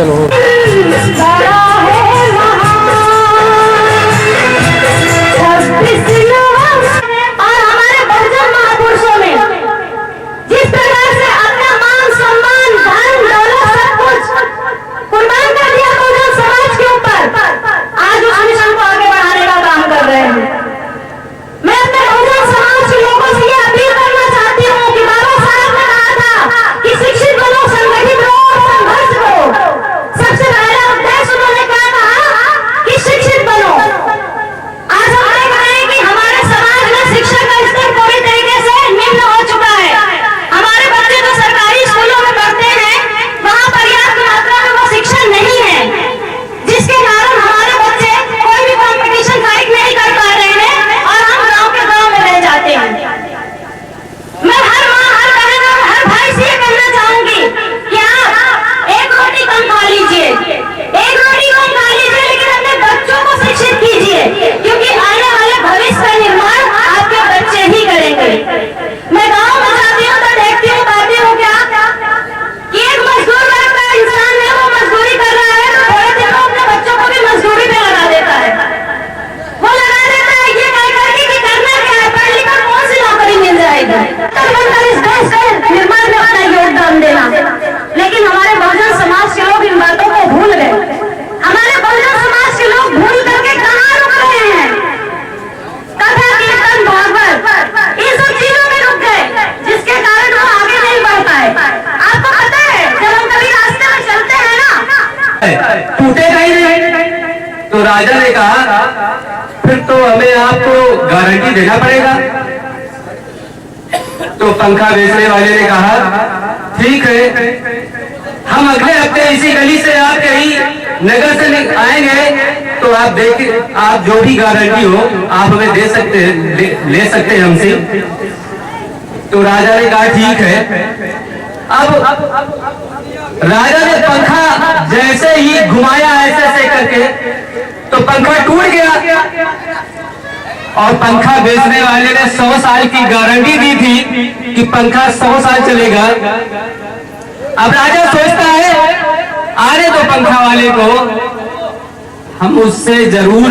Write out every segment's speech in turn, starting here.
चलो। टूटेगा ही नहीं। तो राजा ने कहा फिर तो हमें आपको गारंटी देना पड़ेगा। तो पंखा बेचने वाले ने कहा ठीक है, हम अगले हफ्ते इसी गली से आपके ही नगर से आएंगे, तो आप देखिए, आप जो भी गारंटी हो आप हमें दे सकते हैं, ले सकते हैं हमसे। तो राजा ने कहा ठीक है। अब राजा ने पंखा जैसे ही घुमाया ऐसे ऐसे करके, तो पंखा टूट गया। और पंखा बेचने वाले ने 100 साल की गारंटी दी थी कि पंखा 100 साल चलेगा। अब राजा सोचता है आने दो पंखा वाले को, हम उससे जरूर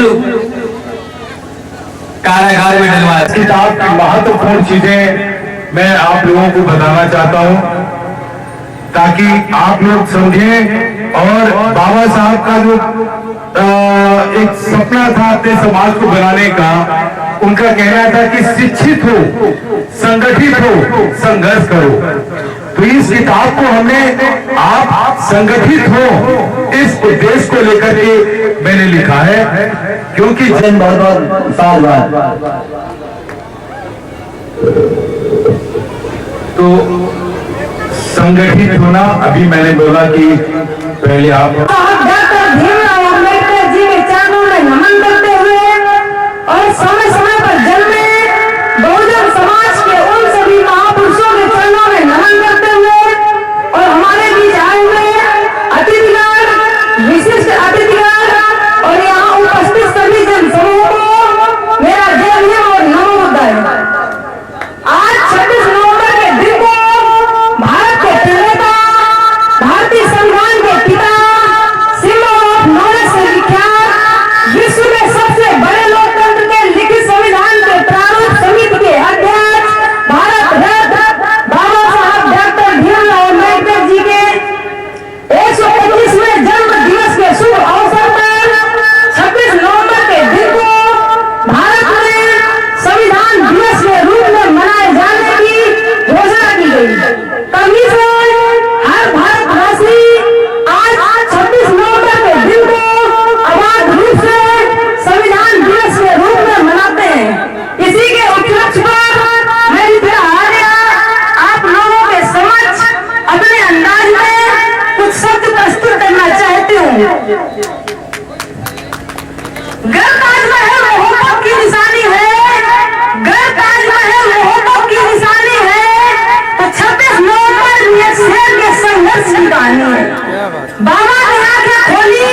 कारागार में डलवा। किताब की महत्वपूर्ण चीजें मैं आप लोगों को बताना चाहता हूं ताकि आप लोग समझें। और बाबा साहब का जो एक सपना था अपने समाज को बनाने का, उनका कहना था कि शिक्षित हो, संगठित हो, संघर्ष करो। तो इस किताब को हमने आप संगठित हो इस उद्देश्य को लेकर के मैंने लिखा है, क्योंकि जन बहुत साल बाद तो संगठित होना, अभी मैंने बोला कि पहले आप डॉक्टर भीमराव अम्बेडकर जी के चरणों में नमन करते हुए और समय समय पर जन्मे बहुजन समाज के उन सभी महापुरुषों के चरणों में नमन करते हुए और हमारे बीच आए हुए अतिथिगण, विशिष्ट अतिथिगण और यहाँ उपस्थित सभी जन समूह को मेरा जय भीम और नमो बुद्धाय। आज 26 नवंबर के दिन को भारत के प्रणेता, भारतीय संविधान के पिता, सिंबल ऑफ नॉलेज से विख्यात, विश्व के सबसे बड़े लोकतंत्र के लिखित संविधान के प्रारूप समिति के अध्यक्ष, भारत रत्न बाबा साहब डॉक्टर भीमराव अम्बेडकर जी के 125वें जन्म दिवस के शुभ अवसर पर 26 नवंबर के दिन को भारत में संविधान दिवस के रूप में मनाए जाने की घोषणा की गई। तभी से हर भारतवासी आज 26 नवंबर के दिन को अबाध रूप से संविधान दिवस के रूप में मनाते हैं। इसी के उपलक्ष्य पर मैं फिर आप लोगों के समक्ष अपने अंदाज में कुछ शब्द प्रस्तुत करना चाहती हूँ। घर ताजमहल मोहब्बत की निशानी है, घर ताजमहल मोहब्बत की निशानी है, तो 26 नवंबर ये शेर के संघर्ष की कहानी है। बाबा ने आंखें खोली,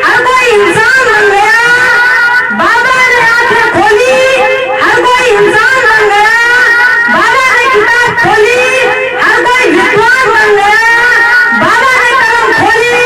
हर कोई इंसान बन गया। बाबा ने आंखें खोली, हर कोई इंसान बन गया। बाबा ने किताब खोली, हर कोई विद्वान बन गया। बाबा ने कलम खोली,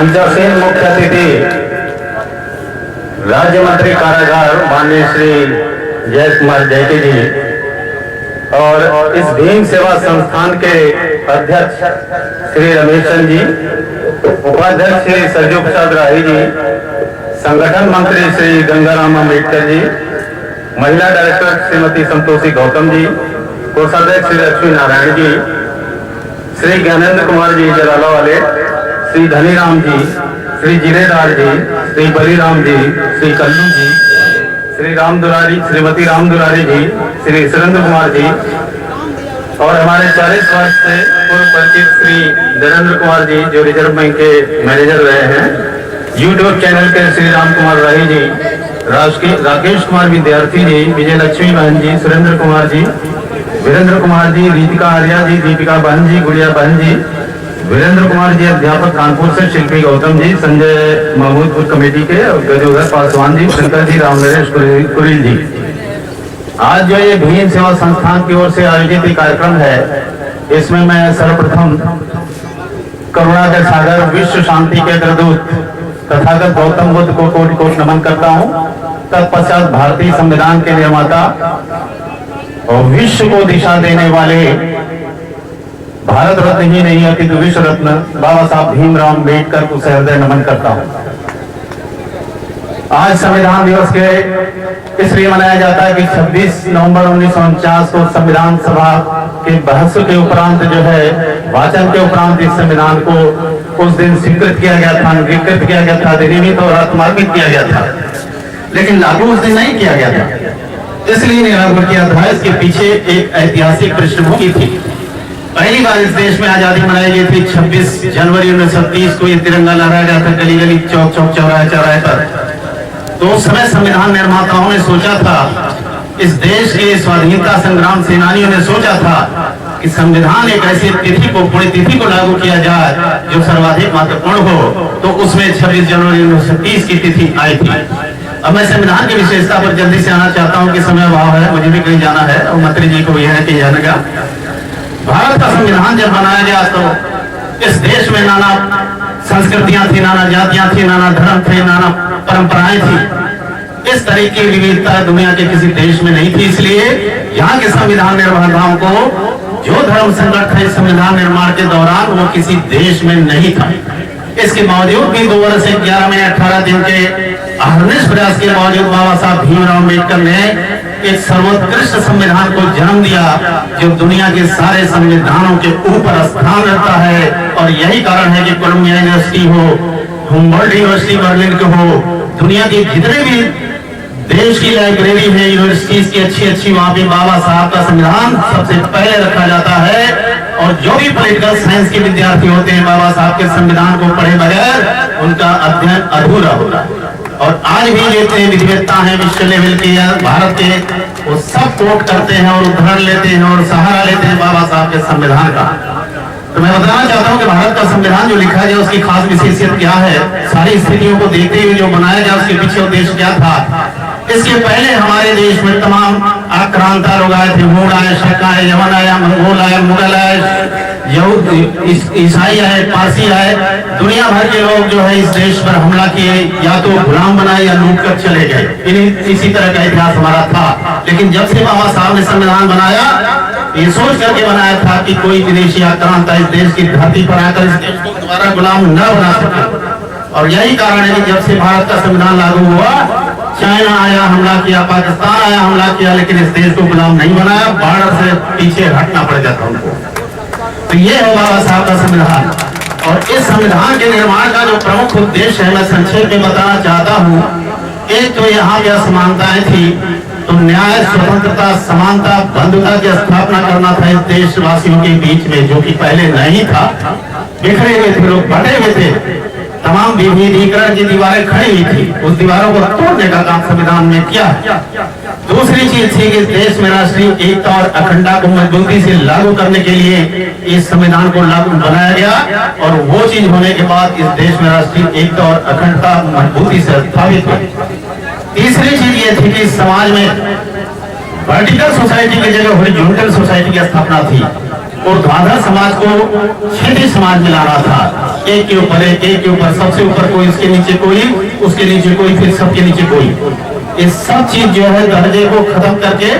मंचासीन मुख्य अतिथि राज्य मंत्री कारागार माननीय श्री जय कुमार जैकी जी और इस भीम सेवा संस्थान के अध्यक्ष श्री रमेश चंद जी, उपाध्यक्ष श्री सरजू प्रसाद राही जी, संगठन मंत्री श्री गंगाराम अम्बेडकर जी, महिला डायरेक्टर श्रीमती संतोषी गौतम जी, कोषाध्यक्ष श्री लक्ष्मी नारायण जी, श्री ज्ञानेंद्र कुमार जी जलाला वाले, श्री धनीराम जी, श्री जिलेदार जी, श्री बलीराम जी, श्री कल्लू जी, श्री राम दुलारी, श्रीमती राम दुलारी जी, श्री सुरेंद्र कुमार जी और हमारे 40 वर्ष से पूर्व परिचित श्री नरेंद्र कुमार जी जो रिजर्व बैंक के मैनेजर रहे हैं, यूट्यूब चैनल के श्री राम कुमार राही जी, राकेश कुमार विद्यार्थी जी, विजय लक्ष्मी बहन जी, सुरेंद्र कुमार जी, वीरेंद्र कुमार जी, रीतिका आर्या जी, दीपिका बहन जी, गुड़िया बहन जी, वीरेंद्र कुमार जी अध्यापक कानपुर से, शिल्पी गौतम जी, संजय महमूदपुर कमेटी के, गजोधर पासवान जी, शंकर जी, राम नरेश कुरील जी। आज जो ये भीम सेवा संस्थान की ओर से आयोजित एक कार्यक्रम है, इसमें मैं सर्वप्रथम करुणा के सागर विश्व शांति के अग्रदूत तथागत गौतम बुद्ध को कोटि कोटि नमन करता हूँ। तत्पश्चात भारतीय संविधान के निर्माता और विश्व को दिशा देने वाले भारत रत्न ही नहीं अपितु विश्व रत्न बाबा साहब भीमराव अम्बेडकर को हृदय नमन करता हूँ। आज संविधान दिवस के इसलिए मनाया जाता है कि 26 नवंबर 1949 को संविधान सभा के बहस के उपरांत जो है वाचन के उपरांत इस संविधान को उस दिन स्वीकृत किया गया था, अंगीकृत किया गया था, अधिनियमित और आत्मार्पित किया गया था, लेकिन लागू उस दिन नहीं किया गया था। इसलिए नहीं लागू किया था, इसके पीछे एक ऐतिहासिक पृष्ठभूमि थी। पहली बार इस देश में आजादी मनाई गई थी 26 जनवरी 1930 को। ये तिरंगा लहराया गया था गली गली, चौक चौक, चौराहे चौराहे पर। तो उस समय संविधान निर्माताओं ने सोचा था, इस देश के स्वाधीनता संग्राम सेनानियों ने सोचा था कि संविधान एक ऐसी तिथि को, पुण्यतिथि को लागू किया जाए जो सर्वाधिक महत्वपूर्ण हो। तो उसमें 26 जनवरी 1930 की तिथि आई थी। अब मैं संविधान की विशेषता पर जल्दी से आना चाहता हूँ कि समय अभाव है, मुझे भी कहीं जाना है और मंत्री जी को यह है कि जाने का। भारत का संविधान जब बनाया गया तो इस देश में नाना संस्कृतियां थी, नाना जातियां थी, नाना धर्म थे, नाना परंपराएं थी। इस तरह की विविधता दुनिया के किसी देश में नहीं थी। इसलिए यहाँ के संविधान निर्माताओं को जो धर्म संकट था इस संविधान निर्माण के दौरान वो किसी देश में नहीं था। इसके बावजूद भी 2 वर्ष 11 महीने 18 दिन के अहरनिश प्रयास के बावजूद बाबा साहब भीमराव अम्बेडकर ने एक सर्वोत्कृष्ट संविधान को जन्म दिया जो दुनिया के सारे संविधानों के ऊपर स्थान रखता है। और यही कारण है कि कोलंबिया यूनिवर्सिटी हो, हुम्बोल्ट यूनिवर्सिटी बर्लिन के हो, दुनिया के जितने भी देश की लाइब्रेरी है, यूनिवर्सिटीज की अच्छी वहां पे बाबा साहब का संविधान सबसे पहले रखा जाता है। और जो भी पॉलिटिकल साइंस के विद्यार्थी होते हैं बाबा साहब के संविधान को पढ़े बगैर उनका अध्ययन अधूरा होगा। और आज भी जितने विद्वता हैं विश्व लेवल के या भारत के, वो सब कोट करते हैं और उदाहरण लेते हैं और सहारा लेते हैं बाबा साहब के संविधान का। तो मैं बताना चाहता हूं कि भारत का संविधान जो लिखा गया उसकी खास विशेषियत क्या है, सारी स्थितियों को देखते हुए जो बनाया गया उसके पीछे उद्देश्य क्या था। इसके पहले हमारे देश में तमाम आक्रांता लोग आए थे, मूड आए, शक आए, यमन आया, मंगोल आए, मुगल आए, यहूद, ईसाई आए, पारसी आए, दुनिया भर के लोग जो है इस देश पर हमला किए, या तो गुलाम बनाए या लूट कर चले गए। इसी तरह का इतिहास हमारा था। लेकिन जब से बाबा साहब ने संविधान बनाया, ये सोच करके बनाया था कि कोई विदेशी आक्रांता इस देश की धरती पर आकर इस देश को दोबारा गुलाम न बना सके। और यही कारण है कि जब से भारत का संविधान लागू हुआ, चाइना आया हमला किया, पाकिस्तान आया हमला किया, लेकिन इस देश को गुलाम नहीं बनाया, बॉर्डर से पीछे हटना पड़ जाता उनको। तो ये है बाबा साहब का संविधान। और इस संविधान के निर्माण का जो प्रमुख उद्देश्य है मैं संक्षेप में बताना चाहता हूँ। एक तो यहाँ की असमानताएं थी, तो न्याय, स्वतंत्रता, समानता, बंधुता की स्थापना करना था इस देशवासियों के बीच में, जो कि पहले नहीं था। बिखरे हुए थे लोग, बटे हुए थे, तमाम विभेदीकरण की दीवारें खड़ी हुई थी, उस दीवारों को तोड़ने का काम संविधान ने किया। दूसरी चीज थी कि देश में राष्ट्रीय एकता और अखंडता को मजबूती से लागू करने के लिए इस संविधान को लागू बनाया गया। और वो चीज होने के बाद इस देश में राष्ट्रीय एकता और अखंडता मजबूती से स्थापित हुई। तीसरी चीज ये थी कि समाज में वर्टिकल सोसाइटी की जगह हॉरिजॉन्टल सोसाइटी की स्थापना थी और ऊर्ध्वाधर समाज को क्षैतिज समाज में लाना था। एक के ऊपर एक के ऊपर, सबसे ऊपर कोई, उसके नीचे कोई, उसके नीचे कोई, फिर सबके नीचे कोई। ये सब चीज जो है दर्जे को खत्म करके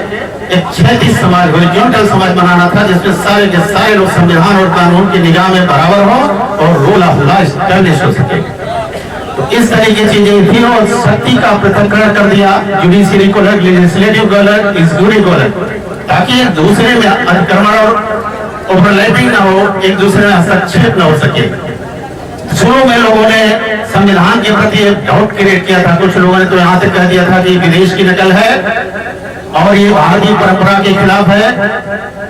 एक क्षैतिज समाज, हॉरिजॉन्टल समाज बनाना था, जिसमें सारे के सारे लोग संविधान और कानून की निगाह में बराबर हो और रूल ऑफ लॉ एस्टैब्लिश हो सके। तो इस तरह की चीजें थी और शक्ति का पृथक्करण कर दिया, जुडिशियरी को अलग, लेजिस्लेटिव को अलग, एग्जीक्यूटिव को अलग, ताकि एक दूसरे में अतिक्रमण और ओवरलैपिंग ना हो, एक दूसरे में हस्तक्षेप न हो सके। शुरू में लोगों ने संविधान के प्रति एक डाउट क्रिएट किया था। कुछ लोगों ने तो यहाँ तक कह दिया था कि विदेश की नकल है और ये भारतीय परंपरा के खिलाफ है,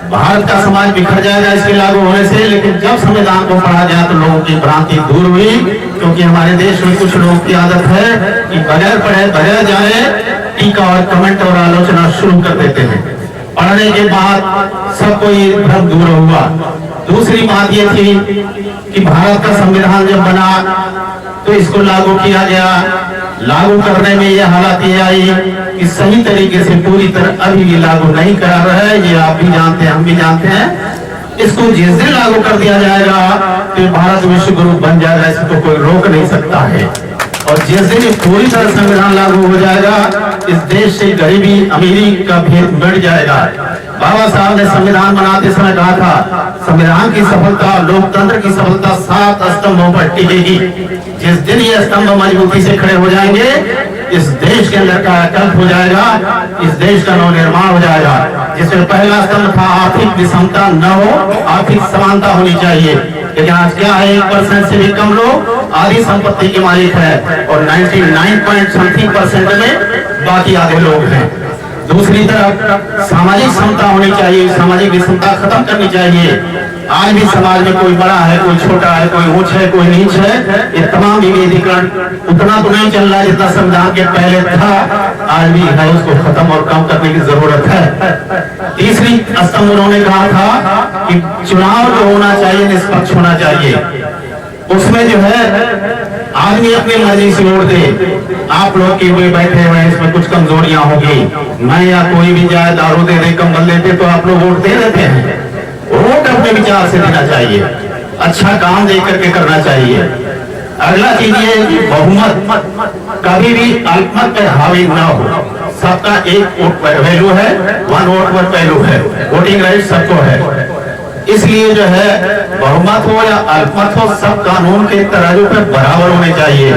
भारत का समाज बिखर जाएगा इसके लागू होने से। लेकिन जब संविधान को पढ़ा गया तो लोगों की भ्रांति दूर हुई, क्योंकि हमारे देश में कुछ लोगों की आदत है कि बगैर पढ़े बगैर जाने टीका और कमेंट और आलोचना शुरू कर देते हैं। पढ़ने के बाद सब कोई भ्रम दूर हुआ। दूसरी बात ये थी कि भारत का संविधान जब बना तो इसको लागू किया गया, लागू करने में ये हालत ये आई कि सही तरीके से पूरी तरह अभी भी लागू नहीं करा रहा है, ये आप भी जानते हैं, हम भी जानते हैं। इसको जिस दिन लागू कर दिया जाएगा तो भारत विश्व गुरु बन जाएगा, इसको कोई रोक नहीं सकता है। और जिस दिन पूरी तरह संविधान लागू हो जाएगा, इस देश से गरीबी अमीरी का भेद मिट जाएगा। बाबा साहब ने संविधान बनाते समय कहा था, संविधान की सफलता, लोकतंत्र की सफलता 7 स्तंभों पर टिकेगी। जिस दिन ये स्तंभ मजबूती से खड़े हो जाएंगे, इस देश के अंदर का कल्प हो जाएगा, इस देश का नवनिर्माण हो जाएगा। जिसमें पहला स्तंभ था आर्थिक विषमता न हो, आर्थिक समानता होनी चाहिए। लेकिन आज क्या है, 1% से भी कम लोग आधी संपत्ति के मालिक है और 99.something% में बाकी आधे लोग हैं। दूसरी तरफ सामाजिक समता होनी चाहिए, सामाजिक विषमता खत्म करनी चाहिए। आज भी समाज में कोई बड़ा है, कोई छोटा है, कोई ऊंच है, कोई नीच है, ये तमाम विभेदीकरण उतना तो नहीं चल रहा है जितना संविधान के पहले था, आज भी है, उसको खत्म और कम करने की जरूरत है। तीसरी स्तंभ उन्होंने कहा था कि चुनाव जो होना चाहिए निष्पक्ष होना चाहिए। उसमें जो है आदमी अपनी मर्जी से वोट दे। आप लोग की हुए बैठे हुए हैं, इसमें कुछ कमजोरियां होगी। मैं या कोई भी जाए दारू दे दे, कंबल देते तो आप लोग वोट दे देते हैं। वोट अपने विचार से देना चाहिए, अच्छा काम दे करके करना चाहिए। अगला चीज ये कि बहुमत कभी भी अल्पमत पर हावी न हो। सबका एक वोट वैल्यू है, 1 वोट पर वैल्यू है, वोटिंग राइट सबको है। इसलिए जो है बहुमत हो या अल्पमत हो, सब कानून के तराजू पर बराबर होने चाहिए।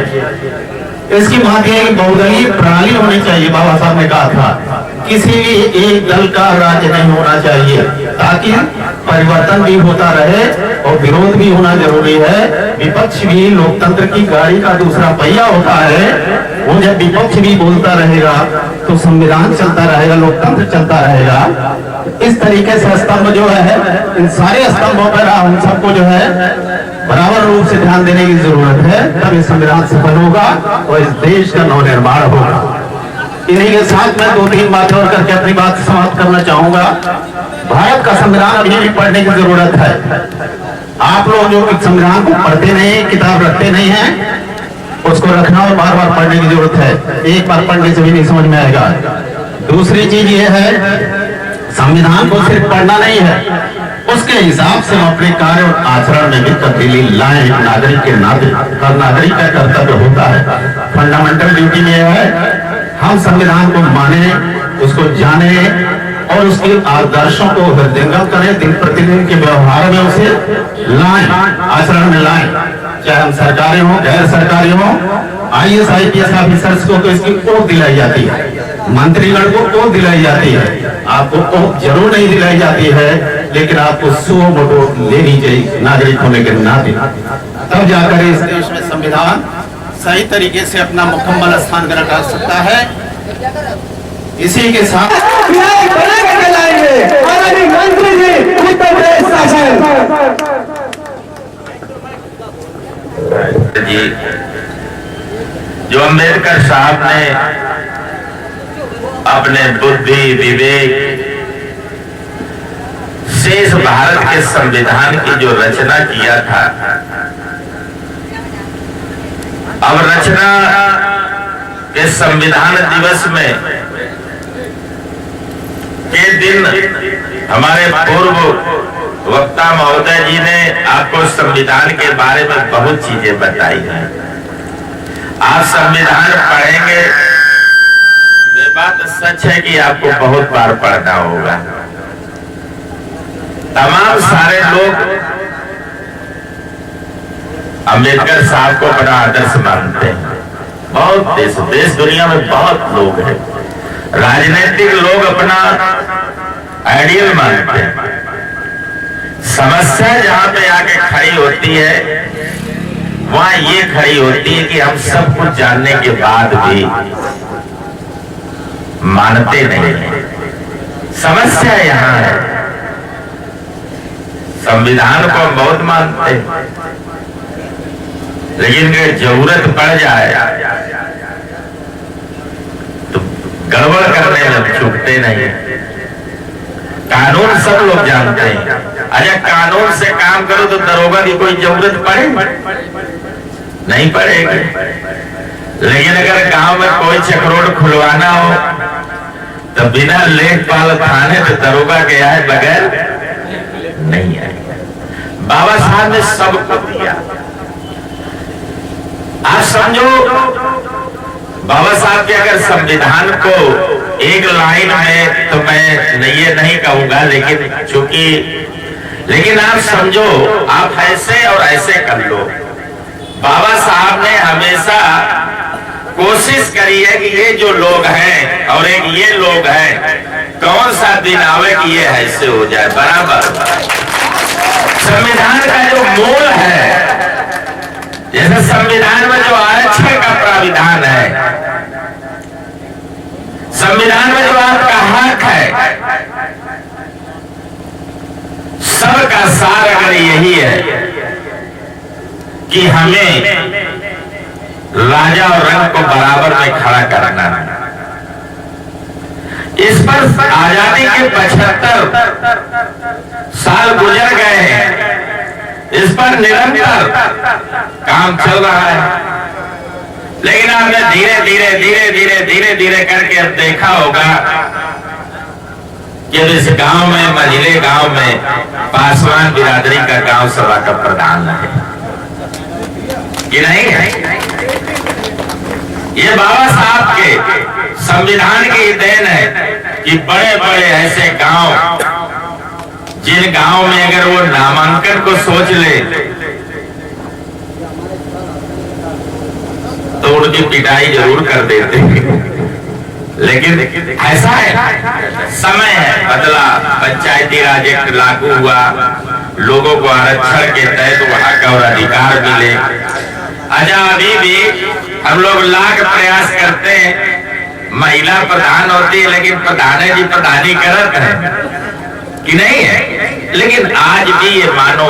इसकी बात यह है कि बहुदलीय प्रणाली होनी चाहिए। बाबा साहब ने कहा था किसी भी एक दल का राज्य नहीं होना चाहिए, ताकि परिवर्तन भी होता रहे और विरोध भी होना जरूरी है। विपक्ष भी लोकतंत्र की गाड़ी का दूसरा पहिया होता है। वो जब विपक्ष भी बोलता रहेगा तो संविधान चलता रहेगा, लोकतंत्र चलता रहेगा। इस तरीके से स्तंभ जो है, इन सारे स्तंभों पर हम सबको जो है बराबर रूप से ध्यान देने की जरूरत है, तब ये संविधान सफल होगा और इस देश का नवनिर्माण होगा। इन्हीं के साथ मैं 2-3 बातें और करके अपनी बात समाप्त करना चाहूंगा। भारत का संविधान अभी भी पढ़ने की जरूरत है। आप लोग जो संविधान को पढ़ते नहीं, किताब रखते नहीं है, उसको रखना और बार बार पढ़ने की जरूरत है। एक बार पढ़ने से भी नहीं समझ में आएगा। दूसरी चीज ये है, संविधान को सिर्फ पढ़ना नहीं है, उसके हिसाब से हम अपने कार्य और आचरण में भी तब्दीली लाएं। एक नागरिक के नाते हर नागरिक का कर्तव्य होता है। फंडामेंटल ड्यूटी में है हम संविधान को माने, उसको जाने और उसके आदर्शों को हृदयंगम करें, दिन प्रतिदिन के व्यवहार में उसे लाएं, आचरण में लाएं। चाहे हम सरकारी हो, गैर सरकारी हो, IAS IPS ऑफिसर्स को तो इसकी ओट दिलाई जाती है, मंत्रीगण को ओट दिलाई जाती है। आपको ओट जरूर नहीं दिलाई जाती है, लेकिन आपको 100 वोट लेनी चाहिए नागरिक होने के नाते, तब जाकर इस देश में संविधान सही तरीके से अपना मुकम्मल स्थान ग्रहण कर सकता है। इसी के साथ मंत्री जी उत्तर प्रदेश शासन जी, जो अम्बेडकर साहब ने अपने बुद्धि विवेक से इस भारत के संविधान की जो रचना किया था, अब रचना के संविधान दिवस में के दिन हमारे पूर्व वक्ता महोदय जी ने आपको संविधान के बारे में बहुत चीजें बताई हैं। आप संविधान पढ़ेंगे, ये बात सच है कि आपको बहुत बार पढ़ना होगा। तमाम सारे लोग अंबेडकर साहब को बड़ा आदर्श मानते हैं। बहुत देश दुनिया में बहुत लोग हैं, राजनीतिक लोग अपना आइडियल मानते हैं। समस्या जहां पे आके खड़ी होती है वहां ये खड़ी होती है कि हम सब कुछ जानने के बाद भी मानते नहीं हैं। समस्या यहां है। संविधान को हम बहुत मानते हैं, लेकिन अगर जरूरत पड़ जाए तो गड़बड़ करने में चूकते नहीं। कानून सब लोग जानते हैं। अच्छा, कानून से काम करो तो दरोगा की कोई जरूरत पड़े नहीं पड़ेगी। लेकिन अगर गांव में कोई चक्रोड खुलवाना हो तो बिना लेखपाल थाने पे दरोगा के आए बगैर नहीं आएगा। बाबा साहब ने सबको दिया। आप समझो, बाबा साहब के अगर संविधान को एक लाइन में तो मैं ये नहीं कहूंगा, लेकिन आप समझो, आप ऐसे और ऐसे कर लो। बाबा साहब ने हमेशा कोशिश करी है कि ये जो लोग हैं और एक ये लोग हैं, कौन सा दिन आवे कि ये ऐसे हो जाए बराबर। संविधान का जो मूल है, जैसे संविधान में जो आरक्षण का प्राविधान है, संविधान में जो आपका हक है, सबका सार अगर यही है कि हमें राजा और रंग को बराबर में खड़ा करना है। इस पर आजादी के 75 साल गुजर गए हैं। इस पर निरंतर काम चल रहा है, लेकिन आपने धीरे धीरे धीरे धीरे धीरे धीरे करके अब देखा होगा कि इस गांव में, मझिले गांव में पासवान बिरादरी का गांव सभा का प्रधान है कि नहीं है। ये बाबा साहब के संविधान की देन है कि बड़े बड़े ऐसे गांव, जिन गांव में अगर वो नामांकन को सोच ले तो उनकी पिटाई जरूर कर देते हैं। लेकिन ऐसा है, समय है, बदला, पंचायती राज एक्ट लागू हुआ, लोगों को आरक्षण के तहत हक और अधिकार मिले। अच्छा, अभी भी हम लोग लाख प्रयास करते हैं, महिला प्रधान होती है, लेकिन प्रधान जी प्रधानीकरण है कि नहीं है। लेकिन आज भी ये मानो